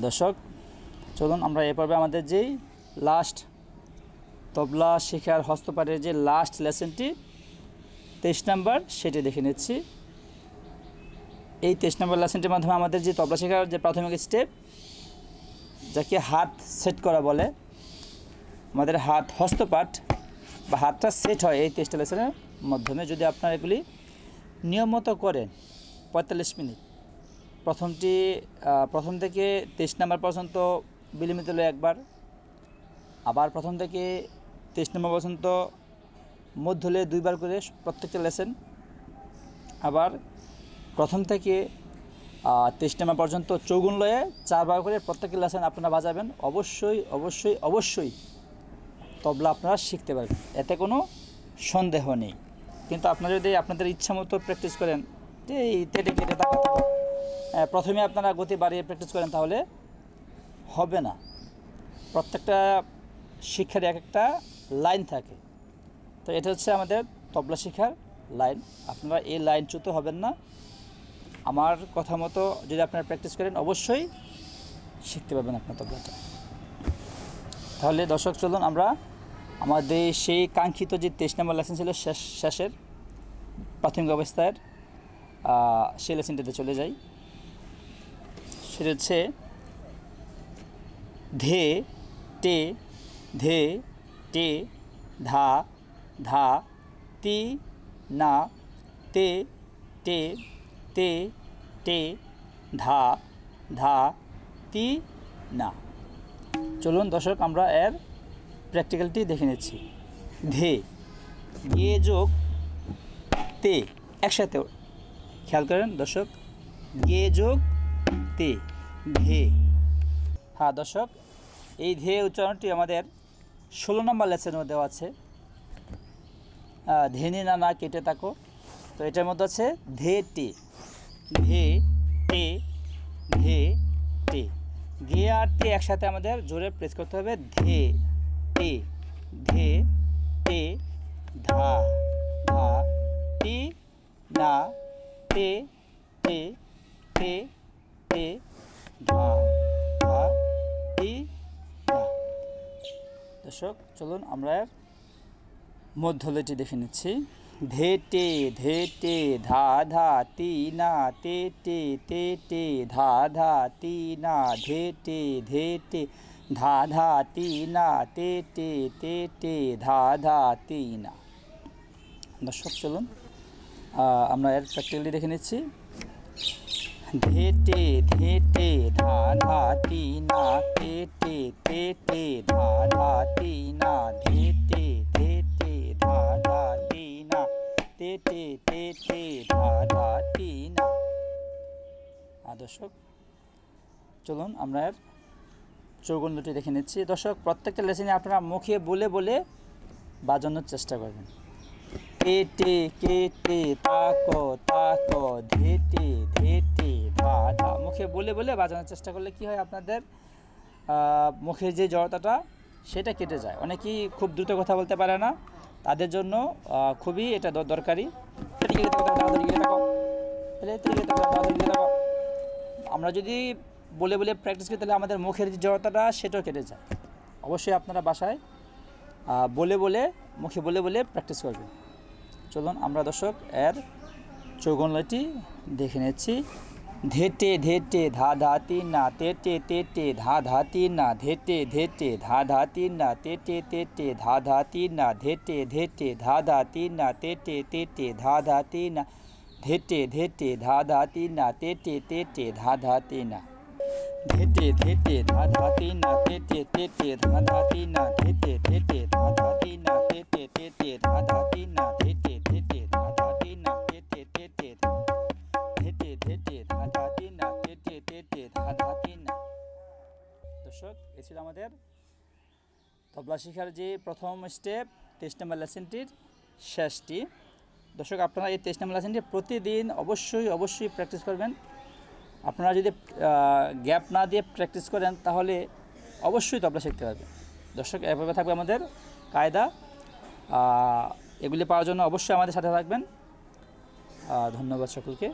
দর্শক চলুন আমরা এ পর্বে আমাদের যেই লাস্ট তবলা শেখার হস্তপাঠের যে লাস্ট লেসনটি 23 নম্বর সেটি দেখে নিচ্ছি। এই 23 নম্বর লেসনটির মাধ্যমে আমাদের যে তবলা শেখার যে প্রাথমিক স্টেপ, যাকে হাত সেট করা বলে, আমাদের হাত হস্তপাঠ বা হাতটা সেট হয় এই 23টা লেসনের মাধ্যমে। যদি আপনারা এগুলি নিয়মিত করেন 45 মিনিট, প্রথম থেকে 23 নম্বর পর্যন্ত বিলম্বিত হলো একবার, আবার প্রথম থেকে 23 নম্বর পর্যন্ত মধ্য হলে দুইবার করে প্রত্যেকটা লেসন, আবার প্রথম থেকে 23 নম্বর পর্যন্ত চৌগুণ লয়ে 4 বার করে প্রত্যেকটা লেসন আপনারা বাজাবেন। অবশ্যই অবশ্যই অবশ্যই তবলা আপনারা শিখতে পারবেন, এতে কোনো সন্দেহ নেই। কিন্তু আপনারা যদি আপনাদের ইচ্ছা মতো প্র্যাকটিস করেন, যে এই তেটে কেটে প্রথমে আপনারা গতি বাড়িয়ে প্র্যাকটিস করেন, তাহলে হবে না। প্রত্যেকটা শিক্ষার এক একটা লাইন থাকে, তো এটা হচ্ছে আমাদের তবলা শিক্ষার লাইন। আপনারা এই লাইনচ্যুত হবেন না। আমার কথা মতো যদি আপনারা প্র্যাকটিস করেন, অবশ্যই শিখতে পারবেন আপনার তবলাটা। তাহলে দর্শক চলুন আমরা আমাদের সেই কাঙ্ক্ষিত যে 23 নম্বর লেসন ছিল শেষের প্রাথমিক অবস্থার সেই লেসনটাতে চলে যাই। সেটা হচ্ছে ধে টে ধে টে ধা ধা তি না তে টে তে টে ধা ধা তি না। চলুন দর্শক আমরা এর প্র্যাকটিক্যালটি দেখে নিচ্ছি। ধে, গে যোগ তে, একসাথে খেয়াল করেন দর্শক, গে যোগ তে, ধে। হ্যাঁ দর্শক, এই ধে উচ্চারণটি আমাদের 16 নম্বর লেসনের দেওয়া আছে। ধেনি না না কেটে থাকো, তো এটার মধ্যে আছে ধে টে, ধে টে ধে টে। গে আর তে একসাথে আমাদের জোরে প্রেস করতে হবে। ধে টে ধে টে ধা ধা তি না তে টে টে টে ধা ধা তি না। দর্শক চলুন আমরা মধ্যলয়টি দেখে নিচ্ছি। ধে টে ধা ধা তি না তে টে ধা ধা তি না ধে টে ধা ধা তি না তে টে ধা ধা তি না। দর্শক চলুন আমরা এর প্র্যাকটিক্যালি দেখে নিচ্ছি। ধে টে ধা ধা তি না তে টে ধা ধা তি না ধে টে ধা ধা তি না তে ধা ধা তি না। দর্শক চলুন আমরা এর চৌগুণটি দেখে নিচ্ছি। দর্শক প্রত্যেকটা লেসনে আপনারা মুখে বলে বলে বাজানোর চেষ্টা করবেন। কে টে তাকো তাকো ধে টে ধা ধা, মুখে বলে বলে বাজানোর চেষ্টা করলে কি হয়, আপনাদের মুখের যে জড়তাটা সেটা কেটে যায়। অনেকেই খুব দ্রুত কথা বলতে পারে না, তাদের জন্য খুবই এটা দরকারি। আমরা যদি বলে বলে প্র্যাকটিস করি, তাহলে আমাদের মুখের যে জড়তাটা সেটাও কেটে যায়। অবশ্যই আপনারা বাসায় বলে বলে মুখে বলে বলে প্র্যাকটিস করবেন। চলুন আমরা দর্শক এর চৌগুণলয়টি দেখে নিচ্ছি। ধে টে ধা ধা তি না তে টে ধা ধা তি না ধে টে ধা ধা তি না তে টে ধা ধা তি না ধে টে ধা ধা তি না তে টে ধা ধা তি না ধে টে ধা ধা তি না তে টে ধা ধা তি না ধে টে ধা ধা তি না তে ধা ধা তি না ধে টে ধা ধা তি না তে ধা ধা তি না ধে ধা ধা তি না তে ধা ধা তি না তে ধা ধা তি না। দর্শক এ ছিল আমাদের তবলা শিখার যে প্রথম স্টেপ 23 নম্বর লেসনটির শেষটি। দর্শক আপনারা এই 23 নম্বর লেসনটি প্রতিদিন অবশ্যই অবশ্যই প্র্যাকটিস করবেন। আপনারা যদি গ্যাপ না দিয়ে প্র্যাকটিস করেন, তাহলে অবশ্যই তবলা শিখতে পারবেন। দর্শক এভাবে থাকবে আমাদের কায়দা। এগুলি পাওয়ার জন্য অবশ্যই আমাদের সাথে থাকবেন। ধন্যবাদ সকলকে।